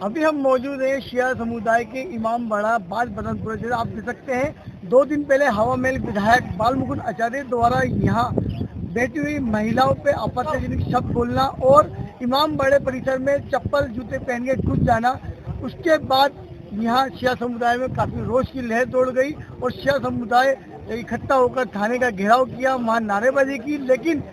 अभी हम मौजूद हैं शिया समुदाय के इमाम बाड़ा बाल बदनपुर। जैसे आप देख सकते हैं 2 दिन पहले हवा महल विधायक बाल मुकुंद आचार्य द्वारा यहाँ बैठी हुई महिलाओं पे आपत्तिजनक शब्द बोलना और इमाम बाड़े परिसर में चप्पल जूते पहन के घुस जाना, उसके बाद यहाँ शिया समुदाय में काफी रोष की लहर दौड़ गई और शिया समुदाय इकट्ठा होकर थाने का घेराव किया, वहाँ नारेबाजी की। लेकिन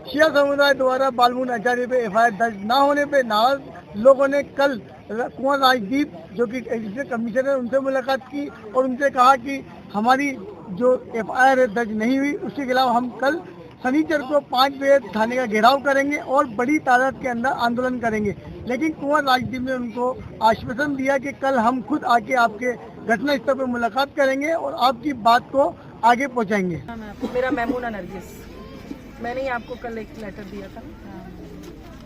शिया समुदाय द्वारा बाल मुकुंद आचार्य पे एफआईआर दर्ज न होने पे नाराज लोगों ने कल कुंवर राजदीप जो कि एडिशनल कमिश्नर है उनसे मुलाकात की और उनसे कहा कि हमारी जो एफआईआर दर्ज नहीं हुई उसके खिलाफ हम कल शनिचर को 5 बजे थाने का घेराव करेंगे और बड़ी तादाद के अंदर आंदोलन करेंगे। लेकिन कुंवर राजदीप ने उनको आश्वासन दिया कि कल हम खुद आके आपके घटना स्थल पर मुलाकात करेंगे और आपकी बात को आगे पहुँचाएंगे। मेरा मैमूना नरगिस, मैंने ही आपको कल एक लेटर दिया था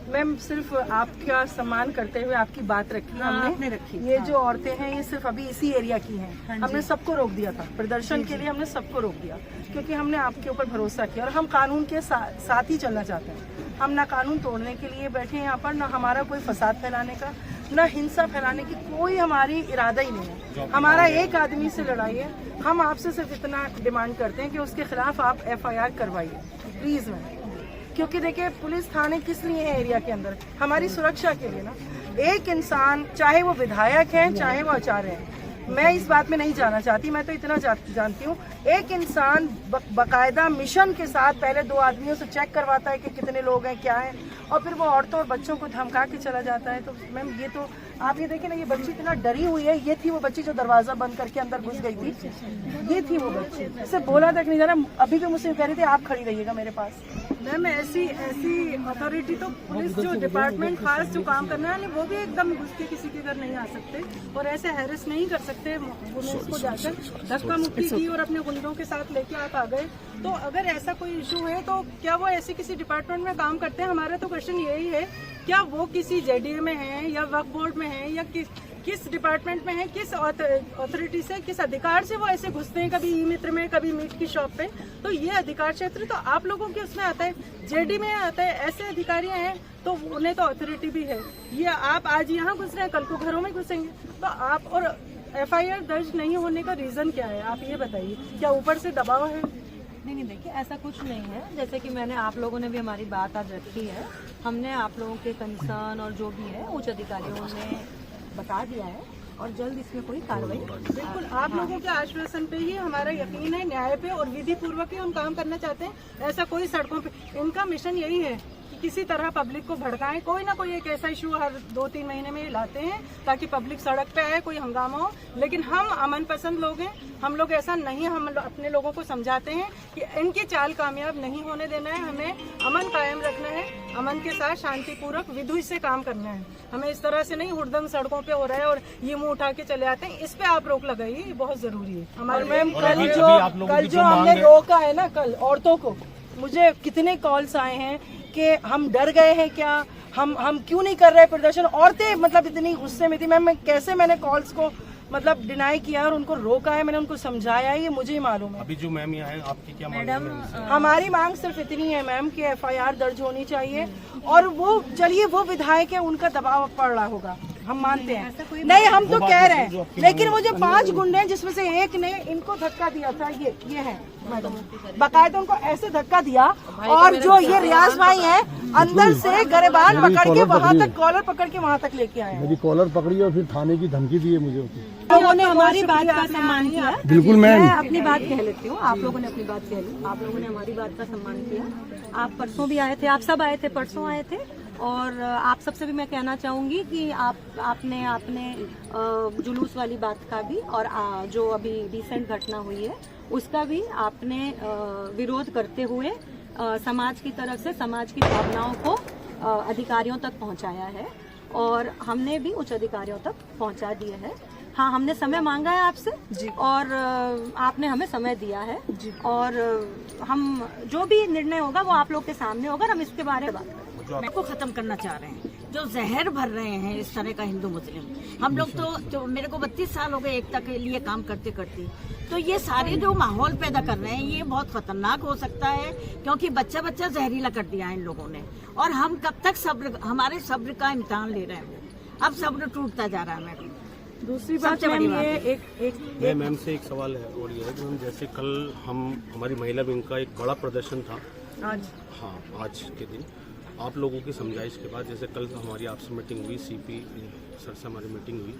मैम। सिर्फ आपका सम्मान करते हुए आपकी बात रखी हमने रखी। ये जो औरतें हैं ये सिर्फ अभी इसी एरिया की हैं। हमने सबको रोक दिया था प्रदर्शन के लिए, हमने सबको रोक दिया क्योंकि हमने आपके ऊपर भरोसा किया और हम कानून के साथ ही चलना चाहते हैं। हम ना कानून तोड़ने के लिए बैठे हैं यहाँ पर, ना हमारा कोई फसाद फैलाने का, ना हिंसा फैलाने की कोई हमारी इरादा ही नहीं है। हमारा एक आदमी से लड़ाई है। हम आपसे सिर्फ इतना डिमांड करते हैं कि उसके खिलाफ आप एफआईआर करवाइए प्लीज मैम, क्योंकि देखिए पुलिस थाने किस लिए है एरिया के अंदर, हमारी सुरक्षा के लिए ना। एक इंसान चाहे वो विधायक है चाहे वो आचार्य है, मैं इस बात में नहीं जाना चाहती, मैं तो इतना जानती हूँ एक इंसान बकायदा मिशन के साथ पहले 2 आदमियों से चेक करवाता है कि कितने लोग हैं क्या है और फिर वो औरतों और बच्चों को धमका के चला जाता है। तो मैम ये तो आप ये देखें ना, ये बच्ची इतना डरी हुई है। ये थी वो बच्ची जो दरवाजा बंद करके अंदर घुस गई थी, ये थी वो बच्ची, इसे बोला तक नहीं जा रहा। अभी भी मुझसे कह रही थी आप खड़ी रहिएगा मेरे पास। मैम ऐसी अथॉरिटी तो पुलिस जो डिपार्टमेंट खास जो काम करना है वो भी एकदम घुस के किसी के घर नहीं आ सकते और ऐसे हैरेस नहीं कर सकते। उसको जाकर धक्का मुक्की की और अपने गुंडों के साथ लेके आप आ गए। तो अगर ऐसा कोई इशू है तो क्या वो ऐसे किसी डिपार्टमेंट में काम करते हैं? हमारा तो क्वेश्चन यही है, क्या वो किसी जेडीए में है या वक्फ बोर्ड में है या किस डिपार्टमेंट में है, किस अथॉरिटी से, किस अधिकार से वो ऐसे घुसते हैं, कभी ई मित्र में कभी मीट की शॉप पे। तो ये अधिकार क्षेत्र तो आप लोगों के उसमें आता है, जेडी में आता है। ऐसे अधिकारी हैं तो उन्हें तो अथॉरिटी भी है। ये आप आज यहाँ घुस रहे हैं, कल को घरों में घुसेंगे। तो आप और एफआईआर दर्ज नहीं होने का रीजन क्या है, आप ये बताइए। क्या ऊपर से दबाव है? नहीं देखिए ऐसा कुछ नहीं है। जैसे कि मैंने आप लोगों ने भी हमारी बात आज रखी है, हमने आप लोगों के कंसर्न और जो भी है उच्च अधिकारियों ने बता दिया है और जल्द इसमें कोई कार्रवाई। बिल्कुल आप लोगों के आश्वासन पे ही हमारा यकीन है, न्याय पे और विधि पूर्वक ही हम काम करना चाहते हैं। ऐसा कोई सड़कों पे इनका मिशन यही है कि किसी तरह पब्लिक को भड़काएं, कोई ना कोई एक ऐसा इशू हर 2-3 महीने में लाते हैं ताकि पब्लिक सड़क पे आए, कोई हंगामा हो। लेकिन हम अमन पसंद लोग हैं, हम लोग ऐसा नहीं, हम अपने लोगों को समझाते हैं कि इनकी चाल कामयाब नहीं होने देना है। हमें अमन कायम रखना है, अमन के साथ शांतिपूर्वक विधि से काम करना है। हमें इस तरह से नहीं हुड़दंग सड़कों पे हो रहा है और ये मुंह उठा के चले आते हैं। इस पे आप रोक लगाइए, ये बहुत जरूरी है हमारे। मैम कल जो हमने रोका है ना, कल औरतों को, मुझे कितने कॉल्स आए हैं कि हम डर गए हैं क्या, हम क्यों नहीं कर रहे प्रदर्शन। औरतें मतलब इतनी गुस्से में थी मैम, मैंने कॉल्स को मतलब डिनाई किया और उनको रोका है, मैंने उनको समझाया है, ये मुझे ही मालूम है। अभी जो मैम यहाँ है आपकी क्या मैडम हमारी मांग सिर्फ इतनी है मैम कि एफआईआर दर्ज होनी चाहिए और वो चलिए वो विधायक है उनका दबाव पड़ रहा होगा, हम मानते हैं। नहीं हम तो कह रहे हैं, लेकिन वो जो 5 गुंडे हैं जिसमें से एक ने इनको धक्का दिया था, ये है मैडम, बकायदा उनको ऐसे धक्का दिया और जो ये रियाज भाई है अंदर से गरेबान पकड़ के वहाँ तक कॉलर पकड़ के वहाँ तक लेके आए। मेरी कॉलर पकड़ी और फिर थाने की धमकी दी है मुझे। लोगों ने हमारी बात का सम्मान किया। बिल्कुल मैं अपनी बात कह लेती हूँ, आप लोगों ने अपनी बात कह ली, आप लोगों ने हमारी बात का सम्मान किया। आप परसों भी आए थे, आप सब आए थे, परसों आए थे और आप सबसे भी मैं कहना चाहूँगी कि आपने जुलूस वाली बात का भी और जो अभी रिसेंट घटना हुई है उसका भी आपने विरोध करते हुए समाज की तरफ से समाज की भावनाओं को अधिकारियों तक पहुंचाया है और हमने भी उच्च अधिकारियों तक पहुंचा दिया है। हाँ, हमने समय मांगा है आपसे जी और आपने हमें समय दिया है जी और हम जो भी निर्णय होगा वो आप लोग के सामने होगा, हम इसके बारे में बात करेंगे। को खत्म करना चाह रहे हैं, जो जहर भर रहे हैं इस तरह का हिंदू मुस्लिम। हम लोग तो जो मेरे को 32 साल हो गए एकता के लिए काम करते करते, तो ये सारे जो माहौल पैदा कर रहे हैं ये बहुत खतरनाक हो सकता है क्योंकि बच्चा जहरीला कर दिया है इन लोगों ने। और हम कब तक सब्र, हमारे सब्र का इम्तिहान ले रहे हैं। अब सब्र टूटता जा रहा है मैडम। दूसरी बात सबसे बड़ी मैम, बात ये मैम से एक सवाल है और ये है कि मैम जैसे कल हमारी महिला विंग का एक बड़ा प्रदर्शन था आज हाँ आज के दिन आप लोगों की समझाइश के बाद, जैसे कल हमारी आपसे मीटिंग हुई, सीपी सर से हमारी मीटिंग हुई,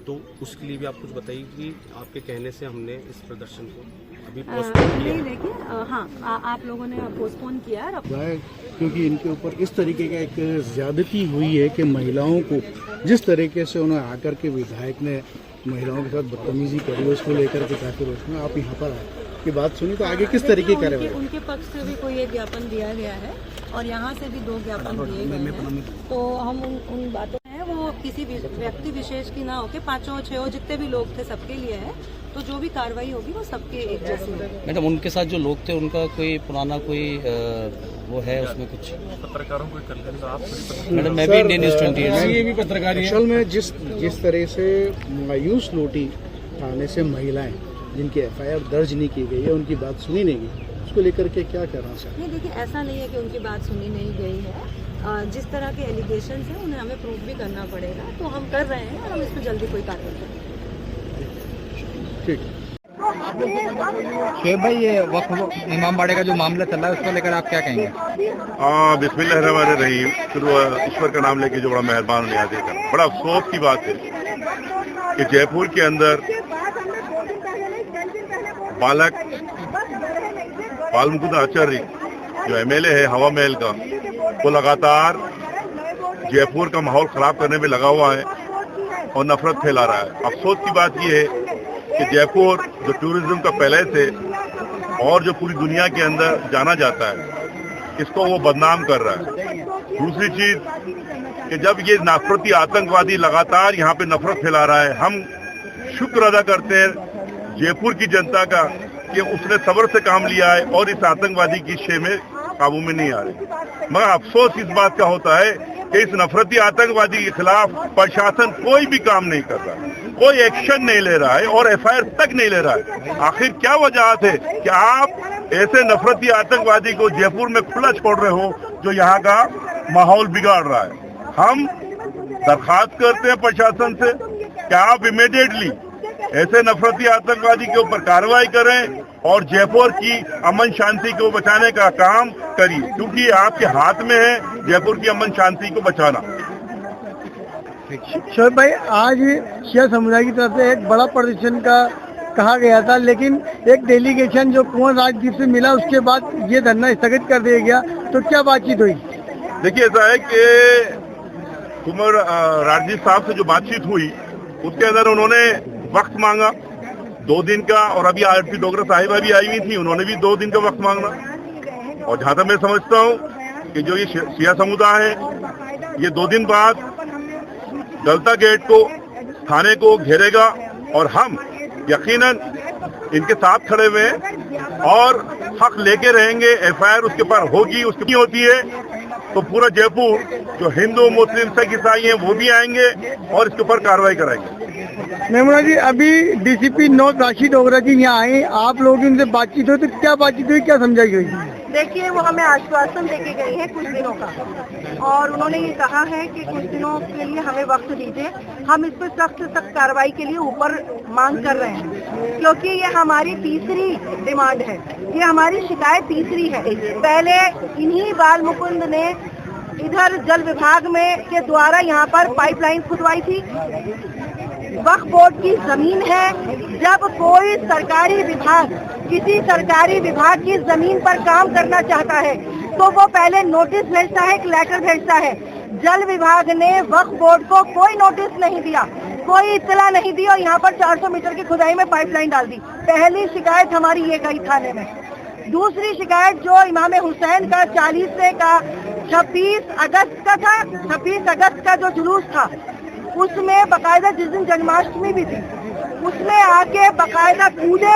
तो उसके लिए भी आप कुछ बताइए कि आपके कहने से हमने इस प्रदर्शन को अभी पोस्टपोन किया नहीं, देखिए हाँ आप लोगों ने पोस्टपोन किया है। क्योंकि इनके ऊपर इस तरीके का एक ज्यादती हुई है कि महिलाओं को जिस तरीके से उन्हें आकर के विधायक ने महिलाओं के साथ बदतमीजी करी, उसको लेकर के काफी रोष में आप यहाँ पर आए की बात सुनी, तो आगे किस तरीके की कार्रवाई? उनके पक्ष से भी कोई एक ज्ञापन दिया गया है और यहाँ से भी 2 ज्ञापन दिए गए हैं। तो हम उन बातों में वो किसी व्यक्ति विशेष की ना होके 5-6 जितने भी लोग थे सबके लिए है, तो जो भी कार्रवाई होगी वो सबके एक जैसी होगी। मैडम उनके साथ जो लोग थे उनका कोई पुराना कोई वो है उसमें कुछ पत्रकारों को कर आप मैडम मैं भी इंडियन न्यूज़ 28 ये भी पत्रकारी असल में जिस तरह से मायूस लौटी थाने से महिलाएं जिनकी FIR दर्ज नहीं की गई है, उनकी बात सुनी नहीं गई, उसको लेकर के क्या करना चाहिए? नहीं, देखिए ऐसा नहीं है कि उनकी बात सुनी नहीं गई है। जिस तरह के एलिगेशन है उन्हें हमें प्रूफ भी करना पड़ेगा, तो हम कर रहे हैं और हम इसमें जल्दी कोई कार्रवाई करेंगे। ठीक। शेख भाई, ये वक्फ इमामबाड़े का जो मामला चल रहा है उसको लेकर आप क्या कहेंगे? बिस्मिल्लाहिर्रहमानिर्रहीम, ईश्वर का नाम लेके जो बड़ा मेहरबान नियाज़ है। बड़ा अफसोस की बात है कि जयपुर के अंदर बाल मुकुंद आचार्य जो MLA है हवा महल का, वो लगातार जयपुर का माहौल खराब करने में लगा हुआ है और नफरत फैला रहा है। अफसोस की बात ये है कि जयपुर जो टूरिज्म का पैलेस है और जो पूरी दुनिया के अंदर जाना जाता है, इसको वो बदनाम कर रहा है। दूसरी चीज कि जब ये नफरती आतंकवादी लगातार यहाँ पे नफरत फैला रहा है, हम शुक्र अदा करते हैं जयपुर की जनता का कि उसने सब्र से काम लिया है और इस आतंकवादी की शे में काबू में नहीं आ रहे। मगर अफसोस इस बात का होता है कि इस नफरती आतंकवादी के खिलाफ प्रशासन कोई भी काम नहीं कर रहा, कोई एक्शन नहीं ले रहा है और FIR तक नहीं ले रहा है। आखिर क्या वजह है कि आप ऐसे नफरती आतंकवादी को जयपुर में खुला छोड़ रहे हो जो यहाँ का माहौल बिगाड़ रहा है? हम दरखास्त करते हैं प्रशासन से कि आप इमीडिएटली ऐसे नफरती आतंकवादी के ऊपर कार्रवाई करें और जयपुर की अमन शांति को बचाने का काम करिए, क्योंकि आपके हाथ में है जयपुर की अमन शांति को बचाना। शोएब भाई, आज शिया समुदाय की तरफ से एक बड़ा प्रदर्शन का कहा गया था, लेकिन एक डेलीगेशन जो कुंवर राजदीप से मिला उसके बाद ये धरना स्थगित कर दिया गया, तो क्या बातचीत हुई? देखिए, ऐसा है कि कुंवर राजदीप साहब से जो बातचीत हुई उसके अंदर उन्होंने वक्त मांगा 2 दिन का, और अभी आरती डोगरा साहिबा भी आई हुई थी, उन्होंने भी 2 दिन का वक्त मांगना। और जहाँ तक मैं समझता हूँ कि जो ये शिया समुदाय है ये 2 दिन बाद गलता गेट को थाने को घेरेगा और हम यकीनन इनके साथ खड़े हुए हैं और हक लेके रहेंगे। FIR उसके ऊपर होगी, उसकी होती है तो पूरा जयपुर जो हिंदू मुस्लिम सिख ईसाई हैं वो भी आएंगे और इसके ऊपर कार्रवाई कराएंगे। मेमना जी, अभी DCP नॉर्थ राशि डोगरा जी यहाँ आए, आप लोग इनसे बातचीत हुई, तो क्या बातचीत हुई, क्या समझाई गई? देखिए, वो हमें आश्वासन देके गई है कुछ दिनों का, और उन्होंने ये कहा है कि कुछ दिनों के लिए हमें वक्त दीजिए, हम इस पर सख्त से सख्त कार्रवाई के लिए ऊपर मांग कर रहे हैं, क्योंकि ये हमारी तीसरी डिमांड है, ये हमारी शिकायत तीसरी है। पहले इन्हीं बाल मुकुंद ने इधर जल विभाग में के द्वारा यहाँ पर पाइपलाइन खुदवाई थी। वक्फ बोर्ड की जमीन है, जब कोई सरकारी विभाग किसी सरकारी विभाग की जमीन पर काम करना चाहता है तो वो पहले नोटिस भेजता है, एक लेटर भेजता है। जल विभाग ने वक्फ बोर्ड को कोई नोटिस नहीं दिया, कोई इत्तला नहीं दी और यहाँ पर 400 मीटर की खुदाई में पाइपलाइन डाल दी। पहली शिकायत हमारी ये गई थाने में। दूसरी शिकायत जो इमाम हुसैन का 40 का 26 अगस्त का था, 26 अगस्त का जो जुलूस था उसमें बकायदा, जिस दिन जन्माष्टमी भी थी, उसमें आके बकायदा कूदे,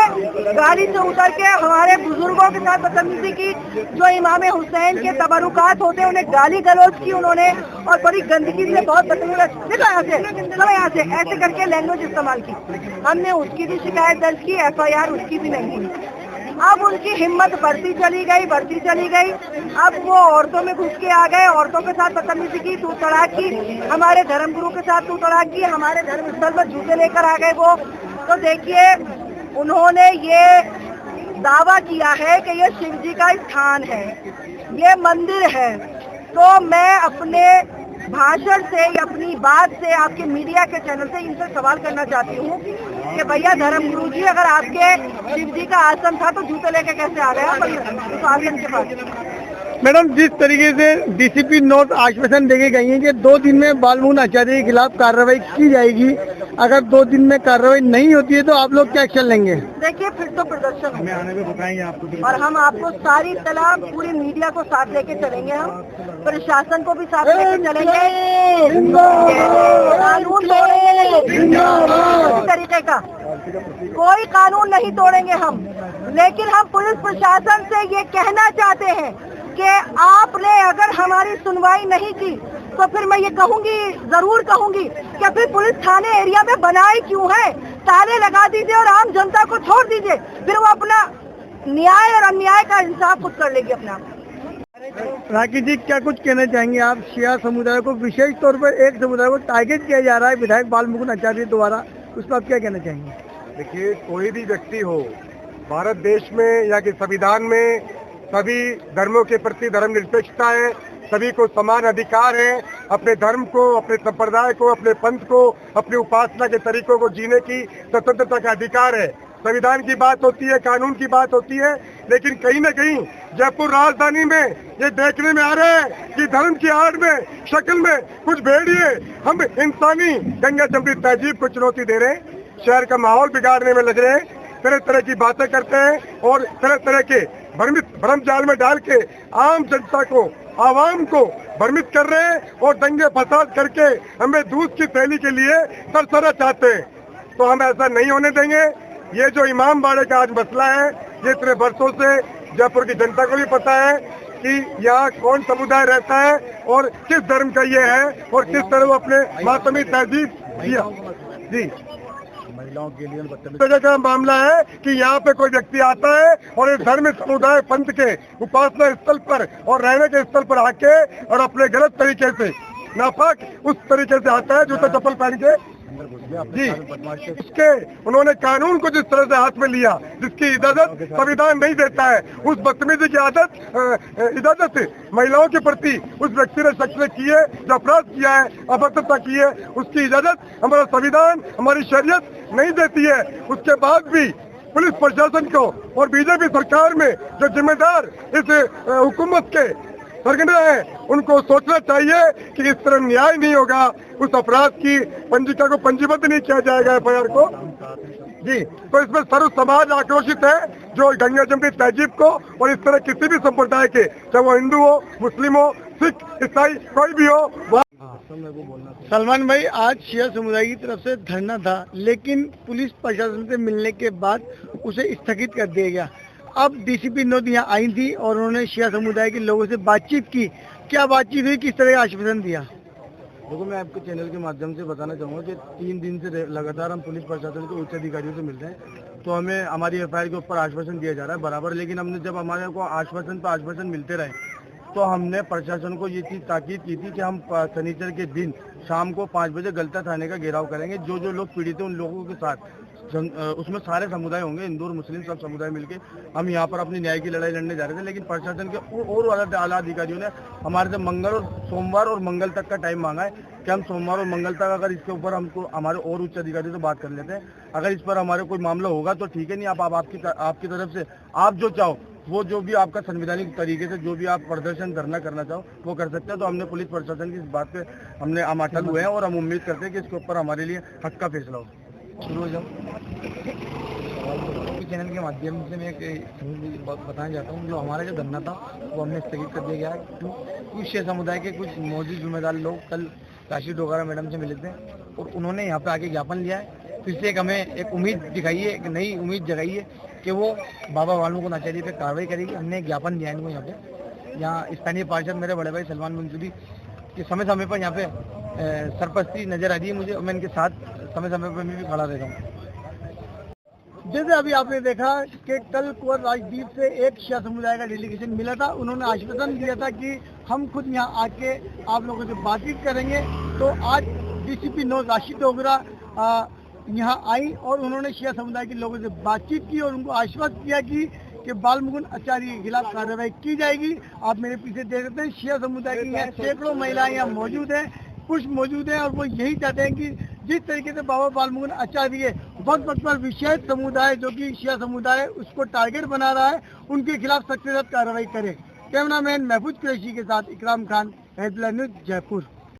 गाड़ी से उतर के हमारे बुजुर्गों के साथ बदतमीजी की, जो इमाम हुसैन के तबरुकात होते हैं उन्हें गाली गलौज की उन्होंने, और बड़ी गंदगी से बहुत बदतमीजी, देखो यहाँ से ऐसे करके लैंग्वेज इस्तेमाल की। हमने उसकी भी शिकायत दर्ज की, FIR उसकी भी नहीं की। अब उनकी हिम्मत बढ़ती चली गई। अब वो औरतों में घुस के आ गए, औरतों के साथ बदतमीजी की, तू तड़ाक की, हमारे धर्मगुरु के साथ तू तड़ाक की, हमारे धर्म स्थल पर जूते लेकर आ गए वो। तो देखिए, उन्होंने ये दावा किया है कि ये शिव जी का स्थान है, ये मंदिर है। तो मैं अपने भाषण से या अपनी बात से आपके मीडिया के चैनल से इनसे सवाल करना चाहती हूँ कि भैया धर्मगुरु जी, अगर आपके शिव जी का आश्रम था तो जूते लेके कैसे आ गए आप उस आश्रम के पास? मैडम, जिस तरीके से डीसीपी नॉर्थ आश्वासन देके गई है कि 2 दिन में बालमुकुंद आचार्य के खिलाफ कार्रवाई की जाएगी, अगर 2 दिन में कार्रवाई नहीं होती है तो आप लोग क्या एक्शन लेंगे? देखिए, फिर तो प्रदर्शन हमें आने में बताएंगे आपको, और हम आपको सारी इत्तला पूरी मीडिया को साथ लेके चलेंगे, हम प्रशासन को भी साथ लेके चलेंगे। कानून तरीके का कोई कानून नहीं तोड़ेंगे हम, लेकिन हम पुलिस प्रशासन से ये कहना चाहते हैं कि आपने अगर हमारी सुनवाई नहीं की तो फिर मैं ये कहूंगी, जरूर कहूंगी कि फिर पुलिस थाने एरिया में बनाए क्यों है? ताले लगा दीजिए और आम जनता को छोड़ दीजिए, फिर वो अपना न्याय और अन्याय का इंसाफ खुद कर लेगी अपना। राकेश जी, क्या कुछ कहना चाहेंगे आप? शिया समुदाय को, विशेष तौर पर एक समुदाय को टारगेट किया जा रहा है विधायक बालमुकुंद आचार्य द्वारा, उस पर आप क्या कहना चाहेंगे? देखिए, कोई भी व्यक्ति हो भारत देश में या कि संविधान में सभी धर्मों के प्रति धर्मनिरपेक्षता है, सभी को समान अधिकार है। अपने धर्म को, अपने संप्रदाय को, अपने पंथ को, अपनी उपासना के तरीकों को जीने की स्वतंत्रता का अधिकार है। संविधान की बात होती है, कानून की बात होती है, लेकिन कहीं न कहीं जयपुर राजधानी में ये देखने में आ रहा है कि धर्म की आड़ में, शक्ल में कुछ भेड़िए हम इंसानी गंगा जमुनी तहजीब को चुनौती दे रहे हैं, शहर का माहौल बिगाड़ने में लग रहे हैं, तरह तरह की बातें करते हैं और तरह तरह के भ्रम जाल में डाल के आम जनता को, आवाम को भ्रमित कर रहे हैं और दंगे फसाद करके हमें दूध की थैली के लिए तरसना चाहते हैं। तो हम ऐसा नहीं होने देंगे। ये जो इमाम बाड़े का आज मसला है, ये इतने वर्षों से जयपुर की जनता को भी पता है कि यहाँ कौन समुदाय रहता है और किस धर्म का ये है और किस तरह वो अपने मातमी तहजीब दिया। जी, महिलाओं के लिए बदतमीजी का मामला है कि यहाँ पे कोई व्यक्ति आता है और इस धर्म समुदाय पंथ के उपासना स्थल पर और रहने के स्थल पर आके और अपने गलत तरीके से, नापाक उस तरीके से आता है जूता चप्पल पहन के। जी, इसके उन्होंने कानून को जिस तरह से हाथ में लिया, जिसकी इजाजत संविधान नहीं देता है, उस बदतमीजी की इजाजत महिलाओं के प्रति उस व्यक्ति ने शख्स ने की है, जो अपराध किया है, अभद्रता की है, उसकी इजाजत हमारा संविधान, हमारी शरीयत नहीं देती है। उसके बाद भी पुलिस प्रशासन को और बीजेपी सरकार में जो जिम्मेदार इस हुकूमत के सरगना है, उनको सोचना चाहिए कि इस तरह न्याय नहीं होगा। उस अपराध की पंजिका को पंजीबद्ध नहीं किया जाएगा एफआईआर को। जी, तो इसमें सर्व समाज आक्रोशित है, जो गंगा जमुनी तहजीब को और इस तरह किसी भी संप्रदाय के, चाहे वो हिंदू हो, मुस्लिम हो, सिख, ईसाई, कोई भी हो। सलमान भाई, आज शिया समुदाय की तरफ से धरना था, लेकिन पुलिस प्रशासन से मिलने के बाद उसे स्थगित कर दिया गया। अब डीसीपी नॉर्थ यहाँ आई थी और उन्होंने शिया समुदाय के लोगों से बातचीत की। क्या बातचीत हुई, किस तरह का आश्वासन दिया? देखो, मैं आपके चैनल के माध्यम से बताना चाहूँगा कि 3 दिन से लगातार हम पुलिस प्रशासन के उच्च अधिकारियों से मिल रहे हैं, तो हमें हमारी एफआईआर के ऊपर आश्वासन दिया जा रहा है बराबर। लेकिन हमने जब हमारे को आश्वासन पर आश्वासन मिलते रहे, तो हमने प्रशासन को ये चीज़ ताकीद की थी कि हम शनिचर के दिन शाम को 5 बजे गलता थाने का घेराव करेंगे। जो जो लोग पीड़ित हैं उन लोगों के साथ, उसमें सारे समुदाय होंगे, हिंदू और मुस्लिम सब समुदाय मिलके हम यहाँ पर अपनी न्याय की लड़ाई लड़ने जा रहे थे। लेकिन प्रशासन के और आला अधिकारियों ने हमारे से सोमवार और मंगल तक का टाइम मांगा है कि हम सोमवार और मंगल तक अगर इसके ऊपर हमको हमारे और उच्च अधिकारियों से बात कर लेते हैं। अगर इस पर हमारे कोई मामला होगा तो ठीक है, नहीं आप आपकी तरफ से आप जो चाहो, वो जो भी आपका संवैधानिक तरीके से जो भी आप प्रदर्शन धरना करना चाहो वो कर सकते हैं। तो हमने पुलिस प्रशासन की इस बात पे हम अटल हुए हैं और हम उम्मीद करते हैं कि इसके ऊपर हमारे लिए हक का फैसला हो। शुरू हो जाओ। चैनल के माध्यम से मैं एक बात बताना चाहता हूँ, जो हमारा जो धरना था वो हमने स्थगित कर दिया गया है। कुछ शिया समुदाय के कुछ मौजूद जिम्मेदार लोग कल काशी डोगरा मैडम से मिले थे और उन्होंने यहाँ पे आके ज्ञापन लिया है। फिर से हमें एक उम्मीद दिखाई है, एक नई उम्मीद जगाई है कि वो बाबा बालमुकुंद आचार्य पे कार्रवाई करेगी। हमने एक ज्ञापन दिया है इनको यहाँ पे। यहाँ स्थानीय पार्षद मेरे बड़े भाई सलमान मंसूरी के समय समय पर यहाँ पे सरपस्ती नजर आ रही है मुझे, मैं इनके साथ समय समय पर मैं भी खड़ा रहता हूँ। जैसे अभी आपने देखा कि कल कुंवर राजदीप से एक शिया समुदाय का डेलीगेशन मिला था, उन्होंने आश्वासन दिया था कि हम खुद यहाँ आके आप लोगों से बातचीत करेंगे। तो आज डीसीपी 9 राशिद डोगरा यहाँ आई और उन्होंने शिया समुदाय के लोगों से बातचीत की और उनको आश्वस्त किया कि बाल मुकुंद आचार्य के खिलाफ कार्रवाई की जाएगी। आप मेरे पीछे देख सकते हैं शिया समुदाय की यहाँ सैकड़ों महिलाएं यहाँ मौजूद हैं, पुरुष मौजूद हैं और वो यही चाहते हैं कि जिस तरीके से बाबा बाल मुकुंद आचार्य वक्त वक्त पर विशेष समुदाय जो कि शिया समुदाय है उसको टारगेट बना रहा है, उनके खिलाफ सख्त से सख्त कार्रवाई करे। कैमरामैन महफूज कुरैशी के साथ इकराम खान, हेडलाइन न्यूज, जयपुर।